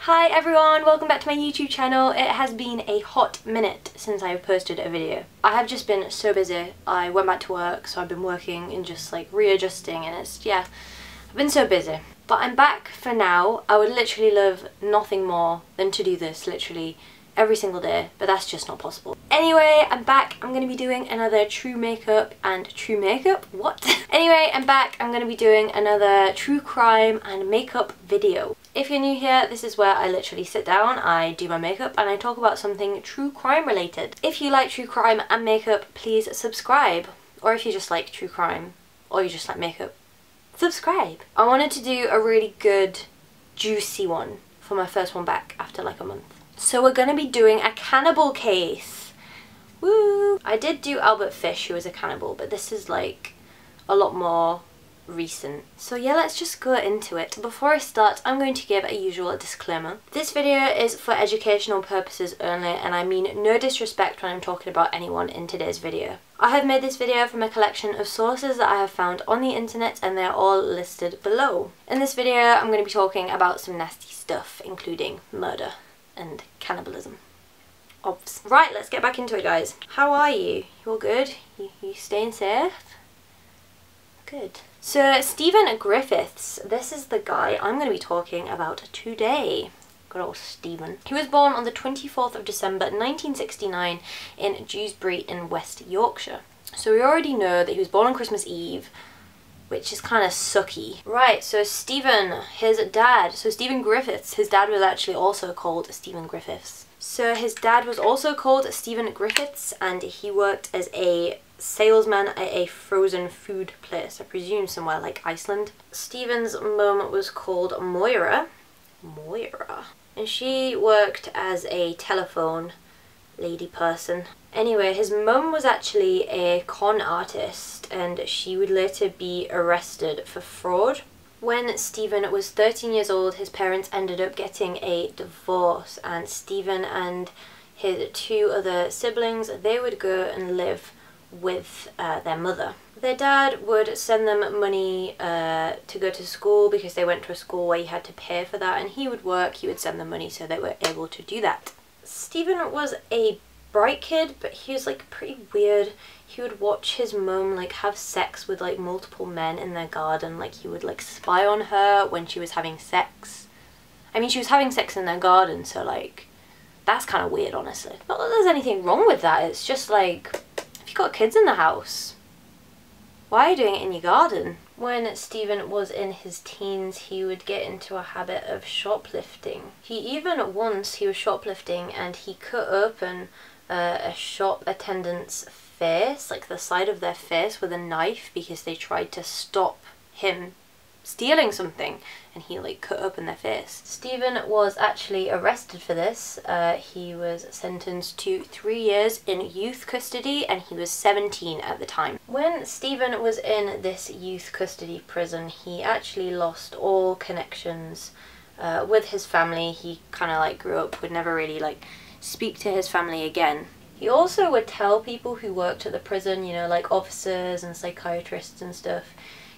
Hi everyone, welcome back to my YouTube channel. It has been a hot minute since I have posted a video. I have just been so busy. I went back to work, so I've been working and just like readjusting, and I've been so busy. But I'm back for now. I would literally love nothing more than to do this literally every single day, but that's just not possible. Anyway, I'm back. I'm going to be doing another true makeup and true makeup? What? Anyway, I'm back. I'm going to be doing another true crime and makeup video. If you're new here, this is where I literally sit down, I do my makeup, and I talk about something true crime related. If you like true crime and makeup, please subscribe. Or if you just like true crime, or you just like makeup, subscribe. I wanted to do a really good, juicy one for my first one back after like a month. So we're going to be doing a cannibal case. Woo! I did do Albert Fish, who was a cannibal, but this is like a lot more recent. So yeah, let's just go into it. Before I start, I'm going to give a usual disclaimer. This video is for educational purposes only, and I mean no disrespect when I'm talking about anyone in today's video. I have made this video from a collection of sources that I have found on the internet, and they're all listed below. In this video, I'm going to be talking about some nasty stuff, including murder and cannibalism. Obvs. Right, let's get back into it, guys. How are you? You all good? You staying safe? Good. So, Stephen Griffiths, this is the guy I'm going to be talking about today. Good old Stephen. He was born on the 24th of December 1969 in Dewsbury in West Yorkshire. So we already know that he was born on Christmas Eve, which is kind of sucky. Right, so Stephen, his dad, so Stephen Griffiths, his dad was actually also called Stephen Griffiths. So his dad was also called Stephen Griffiths, and he worked as a salesman at a frozen food place, I presume somewhere like Iceland. Stephen's mum was called Moira, and she worked as a telephone lady person. Anyway, his mum was actually a con artist, and she would later be arrested for fraud. When Stephen was 13 years old, his parents ended up getting a divorce, and Stephen and his two other siblings, they would go and live with their mother. Their dad would send them money to go to school, because they went to a school where you had to pay for that, and he would work, he would send them money, so they were able to do that. Stephen was a bright kid, but he was like pretty weird. He would watch his mum like have sex with like multiple men in their garden. Like he would like spy on her when she was having sex. I mean, she was having sex in their garden, so like that's kind of weird, honestly. Not that there's anything wrong with that, it's just like, if you've got kids in the house, why are you doing it in your garden? When Stephen was in his teens, he would get into a habit of shoplifting. He was shoplifting, and he cut open a shop attendant's face, like the side of their face, with a knife, because they tried to stop him stealing something, and he like cut open their face. Stephen was actually arrested for this. He was sentenced to 3 years in youth custody, and he was 17 at the time. When Stephen was in this youth custody prison, he actually lost all connections with his family. He kind of like grew up, would never really like speak to his family again. He also would tell people who worked at the prison, you know, like officers and psychiatrists and stuff,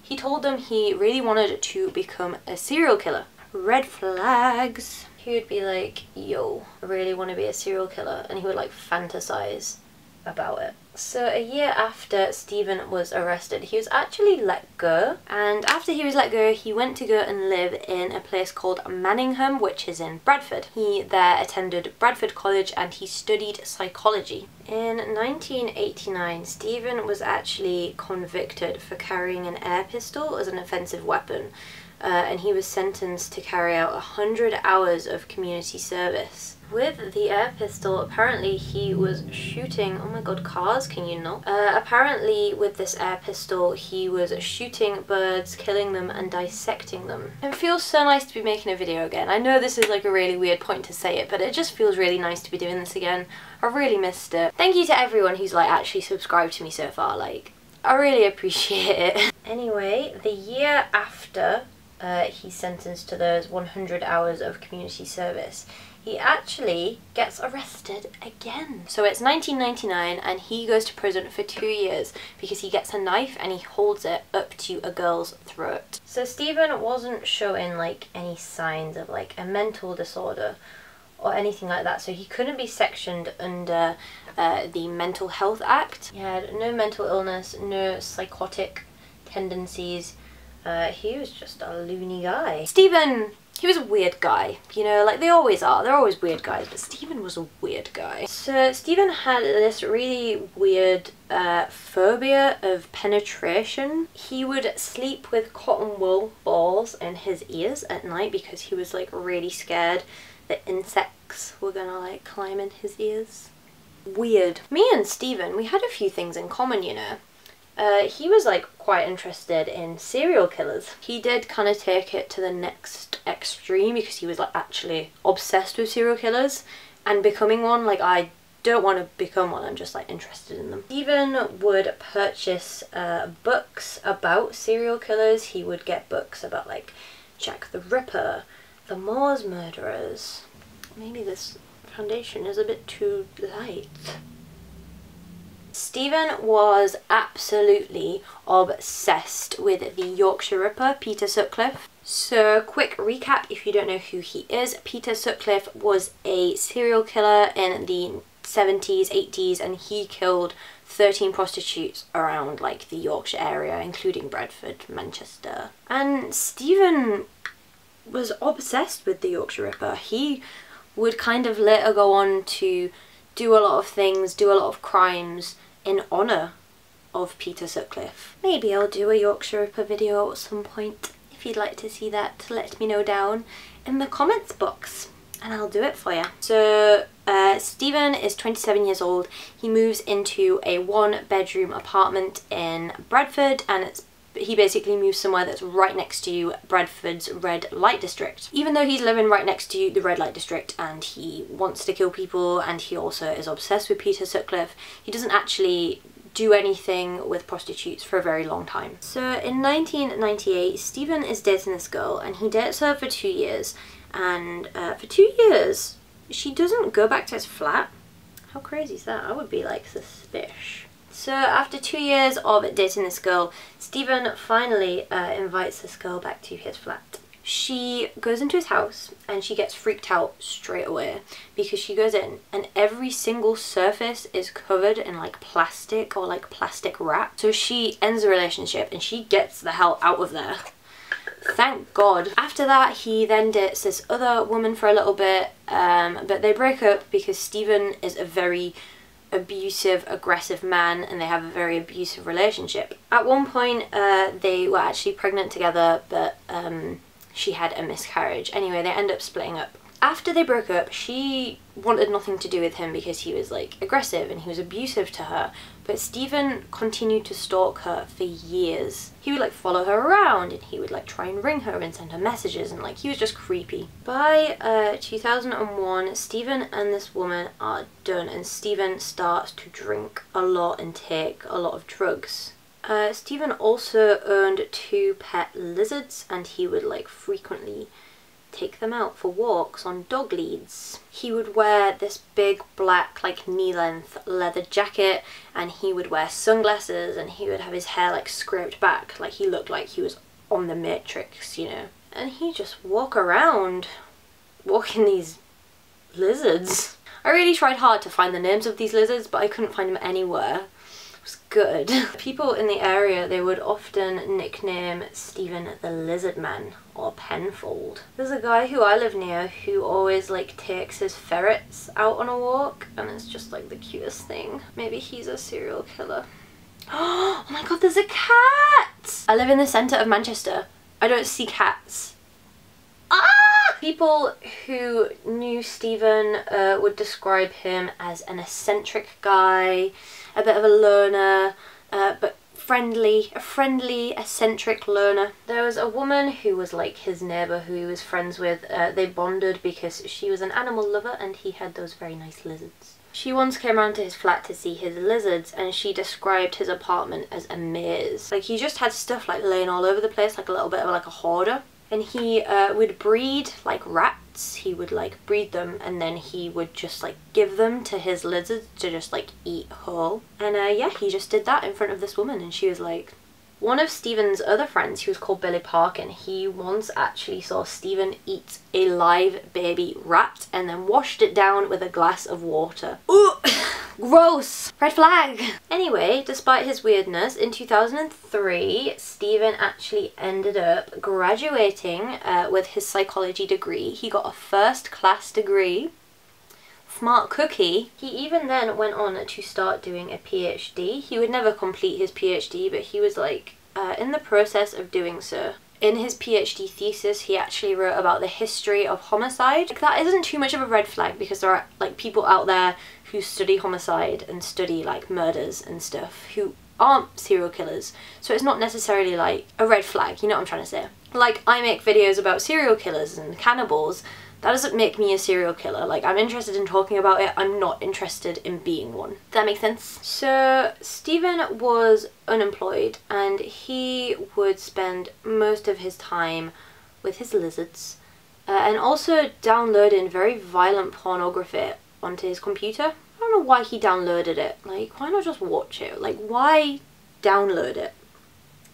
he told them he really wanted to become a serial killer. Red flags. He would be like, yo, I really want to be a serial killer, and he would like fantasize about it. So a year after Stephen was arrested, he was actually let go, and after he was let go, he went to go and live in a place called Manningham, which is in Bradford. He there attended Bradford College, and he studied psychology. In 1989, Stephen was actually convicted for carrying an air pistol as an offensive weapon, and he was sentenced to carry out 100 hours of community service. With the air pistol, apparently he was shooting, oh my god, cars, can you not? Apparently with this air pistol he was shooting birds, killing them and dissecting them. It feels so nice to be making a video again. I know this is like a really weird point to say it, but it just feels really nice to be doing this again. I really missed it. Thank you to everyone who's like actually subscribed to me so far, like I really appreciate it. Anyway, the year after he's sentenced to those 100 hours of community service, he actually gets arrested again. So it's 1999 and he goes to prison for 2 years because he gets a knife and he holds it up to a girl's throat. So Stephen wasn't showing like any signs of like a mental disorder or anything like that, so he couldn't be sectioned under the Mental Health Act. He had no mental illness, no psychotic tendencies. He was just a loony guy. Stephen, he was a weird guy, you know, like they always are. They're always weird guys, but Stephen was a weird guy. So Stephen had this really weird phobia of penetration. He would sleep with cotton wool balls in his ears at night because he was like really scared that insects were gonna like climb in his ears. Weird. Me and Stephen, we had a few things in common, you know. He was like quite interested in serial killers. He did kind of take it to the next extreme because he was like actually obsessed with serial killers and becoming one. Like, I don't want to become one, I'm just like interested in them. Stephen would purchase books about serial killers. He would get books about like Jack the Ripper, the Moors murderers. Maybe this foundation is a bit too light. Stephen was absolutely obsessed with the Yorkshire Ripper, Peter Sutcliffe. So quick recap if you don't know who he is. Peter Sutcliffe was a serial killer in the 70s, 80s, and he killed 13 prostitutes around like the Yorkshire area, including Bradford, Manchester. And Stephen was obsessed with the Yorkshire Ripper. He would kind of later go on to do a lot of things, do a lot of crimes in honour of Peter Sutcliffe. Maybe I'll do a Yorkshire Ripper video at some point. If you'd like to see that, let me know down in the comments box and I'll do it for you. So Stephen is 27 years old. He moves into a 1-bedroom apartment in Bradford, and he basically moves somewhere that's right next to Bradford's red light district. Even though he's living right next to the red light district and he wants to kill people and he also is obsessed with Peter Sutcliffe, he doesn't actually do anything with prostitutes for a very long time. So in 1998, Stephen is dating this girl and he dates her for 2 years, and for 2 years she doesn't go back to his flat. How crazy is that? I would be like suspicious. So after 2 years of dating this girl, Stephen finally invites this girl back to his flat. She goes into his house and she gets freaked out straight away because she goes in and every single surface is covered in like plastic or like plastic wrap. So she ends the relationship and she gets the hell out of there. Thank God. After that, he then dates this other woman for a little bit, but they break up because Stephen is a very abusive, aggressive man and they have a very abusive relationship. At one point they were actually pregnant together, but she had a miscarriage. Anyway, they end up splitting up. After they broke up, she wanted nothing to do with him because he was like aggressive and he was abusive to her, but Stephen continued to stalk her for years. He would like follow her around and he would like try and ring her and send her messages, and like he was just creepy. By 2001, Stephen and this woman are done and Stephen starts to drink a lot and take a lot of drugs. Stephen also owned 2 pet lizards and he would like frequently take them out for walks on dog leads. He would wear this big black like knee-length leather jacket and he would wear sunglasses and he would have his hair like scraped back, like he looked like he was on the Matrix, you know. And he'd just walk around walking these lizards. I really tried hard to find the names of these lizards, but I couldn't find them anywhere. It was good. People in the area, they would often nickname Stephen the Lizard Man or Penfold. There's a guy who I live near who always like takes his ferrets out on a walk and it's just like the cutest thing. Maybe he's a serial killer. Oh my god, there's a cat! I live in the centre of Manchester. I don't see cats. Ah! People who knew Stephen would describe him as an eccentric guy, a bit of a loner, but a friendly, eccentric loner. There was a woman who was like his neighbour who he was friends with. They bonded because she was an animal lover and he had those very nice lizards. She once came around to his flat to see his lizards and she described his apartment as a maze. Like he just had stuff like laying all over the place, like a little bit of like a hoarder. and he would breed like rats. He would like breed them, and then he would just like give them to his lizards to just like eat whole. And yeah, he just did that in front of this woman, and she was like, one of Stephen's other friends, who was called Billy Parkin, he once actually saw Stephen eat a live baby rat and then washed it down with a glass of water. Ooh, gross! Red flag! Anyway, despite his weirdness, in 2003, Stephen actually ended up graduating with his psychology degree. He got a first-class degree. Smart cookie. He even then went on to start doing a PhD. He would never complete his PhD, but he was like in the process of doing so. In his PhD thesis, he actually wrote about the history of homicide. Like, that isn't too much of a red flag, because there are like people out there who study homicide and study like murders and stuff who aren't serial killers. So it's not necessarily like a red flag, you know what I'm trying to say? Like, I make videos about serial killers and cannibals. That doesn't make me a serial killer. Like, I'm interested in talking about it, I'm not interested in being one. Does that make sense? So Stephen was unemployed, and he would spend most of his time with his lizards and also downloading very violent pornography onto his computer. I don't know why he downloaded it. Like, why not just watch it? Like, why download it?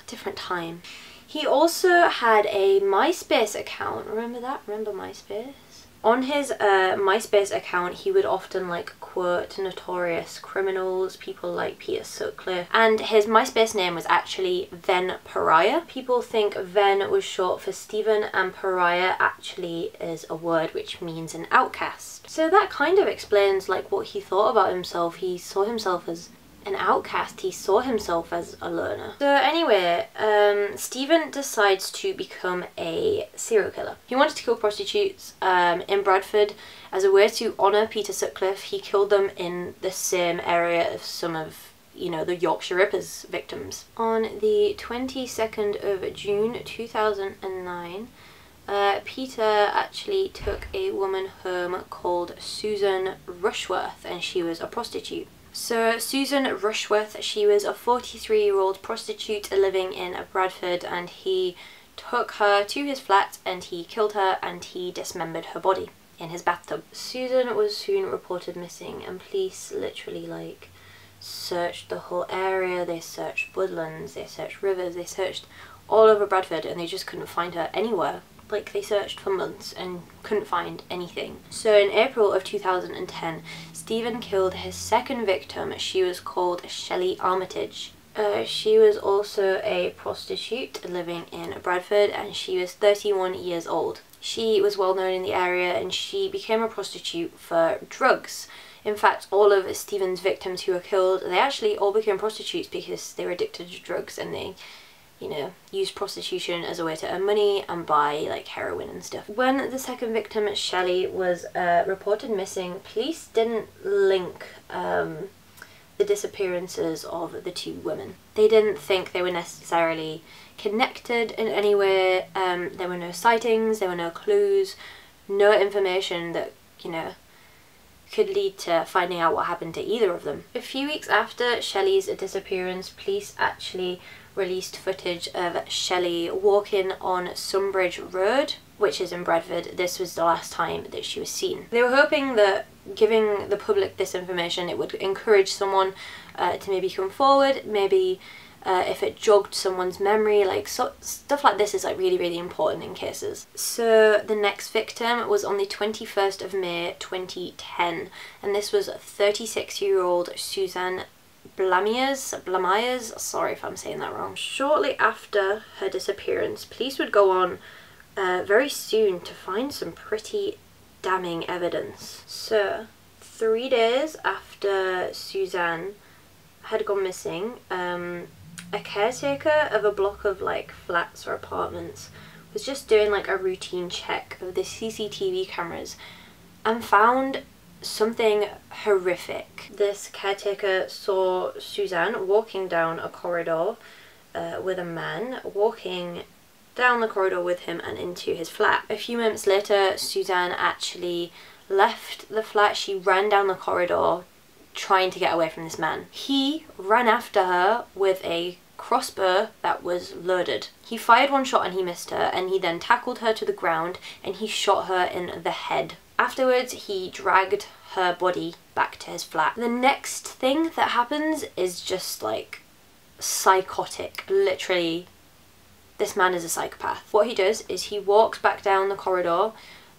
Different time. He also had a MySpace account. Remember that? Remember MySpace? On his MySpace account, he would often like quote notorious criminals, people like Peter Sutcliffe, and his MySpace name was actually Ven Pariah. People think Ven was short for Stephen, and Pariah actually is a word which means an outcast. So that kind of explains like what he thought about himself. He saw himself as an outcast. He saw himself as a loner. So anyway, Stephen decides to become a serial killer. He wanted to kill prostitutes in Bradford as a way to honour Peter Sutcliffe. He killed them in the same area of some of, you know, the Yorkshire Ripper's victims. On the 22nd of June 2009, Peter actually took a woman home called Susan Rushworth, and she was a prostitute. So Susan Rushworth, she was a 43-year-old prostitute living in Bradford, and he took her to his flat and he killed her and he dismembered her body in his bathtub. Susan was soon reported missing, and police literally like searched the whole area. They searched woodlands, they searched rivers, they searched all over Bradford, and they just couldn't find her anywhere. Like, they searched for months and couldn't find anything. So in April of 2010, Stephen killed his second victim. She was called Shelley Armitage. She was also a prostitute living in Bradford, and she was 31 years old. She was well known in the area, and she became a prostitute for drugs. In fact, all of Stephen's victims who were killed, they actually all became prostitutes because they were addicted to drugs, and they, you know, used prostitution as a way to earn money and buy like heroin and stuff. When the second victim, Shelley, was reported missing, police didn't link the disappearances of the two women. They didn't think they were necessarily connected in any way. There were no sightings, there were no clues, no information that, you know, could lead to finding out what happened to either of them. A few weeks after Shelley's disappearance, police actually released footage of Shelley walking on Sunbridge Road, which is in Bradford. This was the last time that she was seen. They were hoping that giving the public this information, it would encourage someone to maybe come forward, maybe if it jogged someone's memory, like stuff like this is like really important in cases. So the next victim was on the 21st of May 2010, and this was 36-year-old Suzanne Blamias, sorry if I'm saying that wrong. Shortly after her disappearance, police would go on very soon to find some pretty damning evidence. So 3 days after Suzanne had gone missing, a caretaker of a block of like flats or apartments was just doing like a routine check of the CCTV cameras and found something horrific. This caretaker saw Suzanne walking down a corridor with a man walking down the corridor with him and into his flat. A few moments later, Suzanne actually left the flat. She ran down the corridor trying to get away from this man. He ran after her with a crossbow that was loaded. He fired one shot and he missed her, and he then tackled her to the ground and he shot her in the head. Afterwards, he dragged her body back to his flat. The next thing that happens is just like psychotic. Literally, this man is a psychopath. What he does is he walks back down the corridor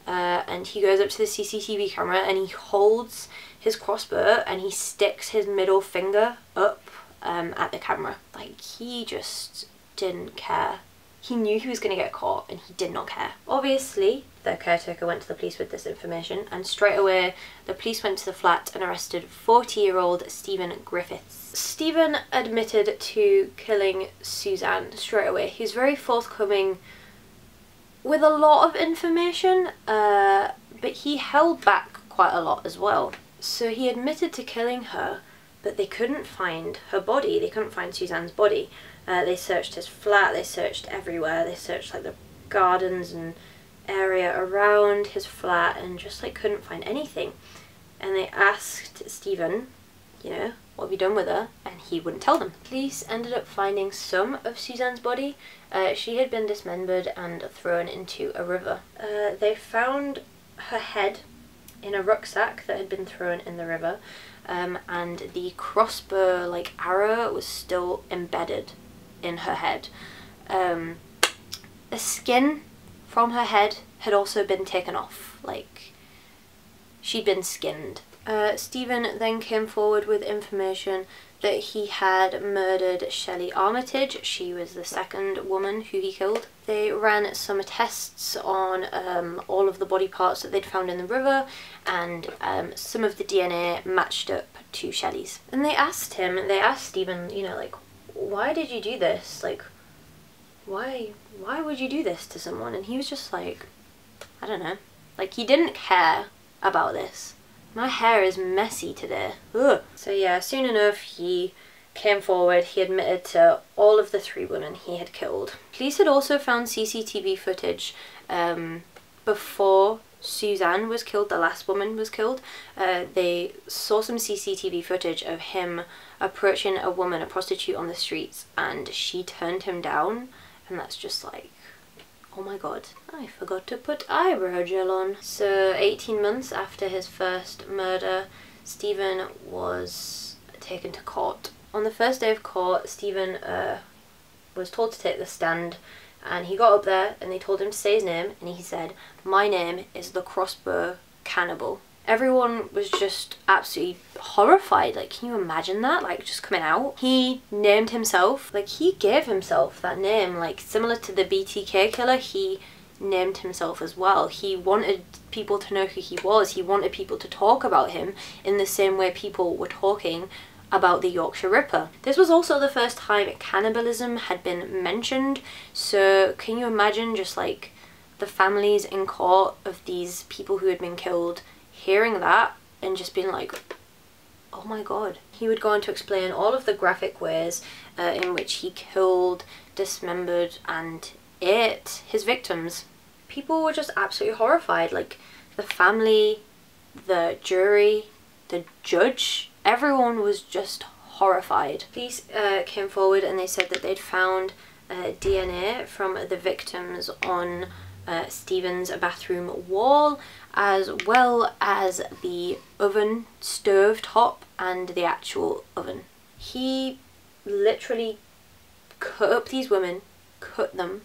and he goes up to the CCTV camera and he holds his crossbow and he sticks his middle finger up at the camera. Like, he just didn't care. He knew he was going to get caught and he did not care. Obviously, the caretaker went to the police with this information, and straight away the police went to the flat and arrested 40-year-old Stephen Griffiths. Stephen admitted to killing Suzanne straight away. He was very forthcoming with a lot of information, but he held back quite a lot as well. So he admitted to killing her, but they couldn't find her body. They couldn't find Suzanne's body. They searched his flat, they searched everywhere. They searched like the gardens and area around his flat and just like couldn't find anything. And they asked Stephen, you know, what have you done with her? And he wouldn't tell them. Police ended up finding some of Suzanne's body. She had been dismembered and thrown into a river. They found her head in a rucksack that had been thrown in the river, and the crossbow like arrow was still embedded in her head. The skin from her head had also been taken off, like she'd been skinned. Stephen then came forward with information that he had murdered Shelley Armitage. She was the second woman who he killed. They ran some tests on all of the body parts that they'd found in the river, and some of the DNA matched up to Shelley's. And they asked Stephen, you know, like, why did you do this? Like, why would you do this to someone? And he was just like, I don't know. Like, he didn't care about this. My hair is messy today. Ugh. So yeah, soon enough he came forward. He admitted to all of the 3 women he had killed. Police had also found CCTV footage before Suzanne was killed, the last woman was killed. They saw some CCTV footage of him approaching a woman, a prostitute, on the streets, and she turned him down. And that's just like, oh my god, I forgot to put eyebrow gel on. So 18 months after his first murder, Stephen was taken to court. On the first day of court, Stephen was told to take the stand, and he got up there and they told him to say his name, and he said, "My name is the CROSSBOW Cannibal." Everyone was just absolutely horrified. Like, can you imagine that? Like, just coming out. He named himself, like, he gave himself that name, like, similar to the BTK killer, he named himself as well. He wanted people to know who he was. He wanted people to talk about him in the same way people were talking about the Yorkshire Ripper. This was also the first time cannibalism had been mentioned, so can you imagine just like the families in court of these people who had been killed hearing that and just being like, oh my god. He would go on to explain all of the graphic ways in which he killed, dismembered and ate his victims. People were just absolutely horrified, like the family, the jury, the judge, everyone was just horrified. Police came forward and they said that they'd found DNA from the victims on Stephen's bathroom wall, as well as the oven, stove top, and the actual oven. He literally cut up these women, cut them,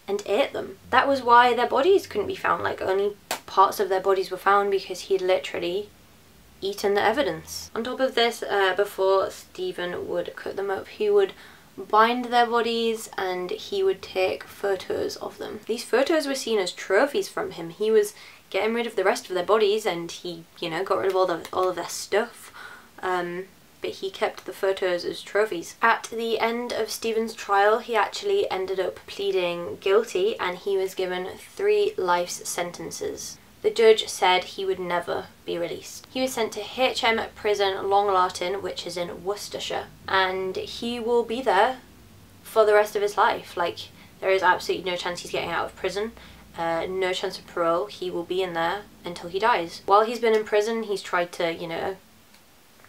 and ate them. That was why their bodies couldn't be found, like only parts of their bodies were found, because he'd literally eaten the evidence. On top of this, before Stephen would cut them up, he would bind their bodies and he would take photos of them. These photos were seen as trophies from him. He was getting rid of the rest of their bodies and he, you know, got rid of all of their stuff. But he kept the photos as trophies. At the end of Stephen's trial, he actually ended up pleading guilty and he was given 3 life sentences. The judge said he would never be released. He was sent to HM Prison Longlartin, which is in Worcestershire, and he will be there for the rest of his life. Like, there is absolutely no chance he's getting out of prison, no chance of parole. He will be in there until he dies. While he's been in prison, he's tried to, you know,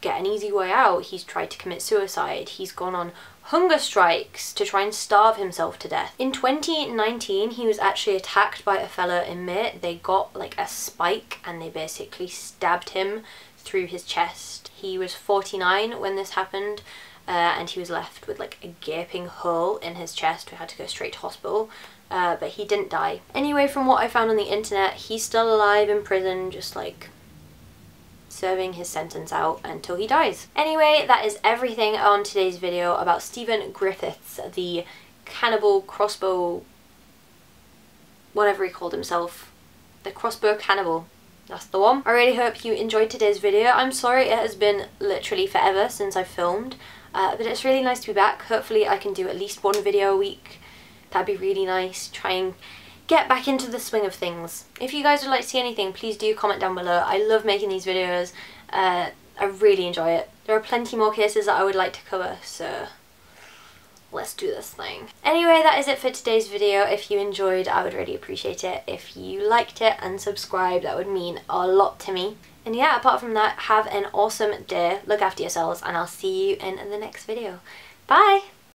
get an easy way out. He's tried to commit suicide. He's gone on hunger strikes to try and starve himself to death. In 2019, he was actually attacked by a fellow inmate. They got like a spike and they basically stabbed him through his chest. He was 49 when this happened, and he was left with like a gaping hole in his chest. We had to go straight to hospital, but he didn't die. Anyway, from what I found on the internet, he's still alive in prison, just like serving his sentence out until he dies. Anyway, that is everything on today's video about Stephen Griffiths, the cannibal crossbow, whatever he called himself, the crossbow cannibal. That's the one. I really hope you enjoyed today's video. I'm sorry it has been literally forever since I filmed, but it's really nice to be back. Hopefully I can do at least one video a week. That'd be really nice. Try and get back into the swing of things. If you guys would like to see anything, please do comment down below. I love making these videos. I really enjoy it. There are plenty more cases that I would like to cover, so let's do this thing. Anyway, that is it for today's video. If you enjoyed, I would really appreciate it. If you liked it and subscribed, that would mean a lot to me. And yeah, apart from that, have an awesome day. Look after yourselves, and I'll see you in the next video. Bye!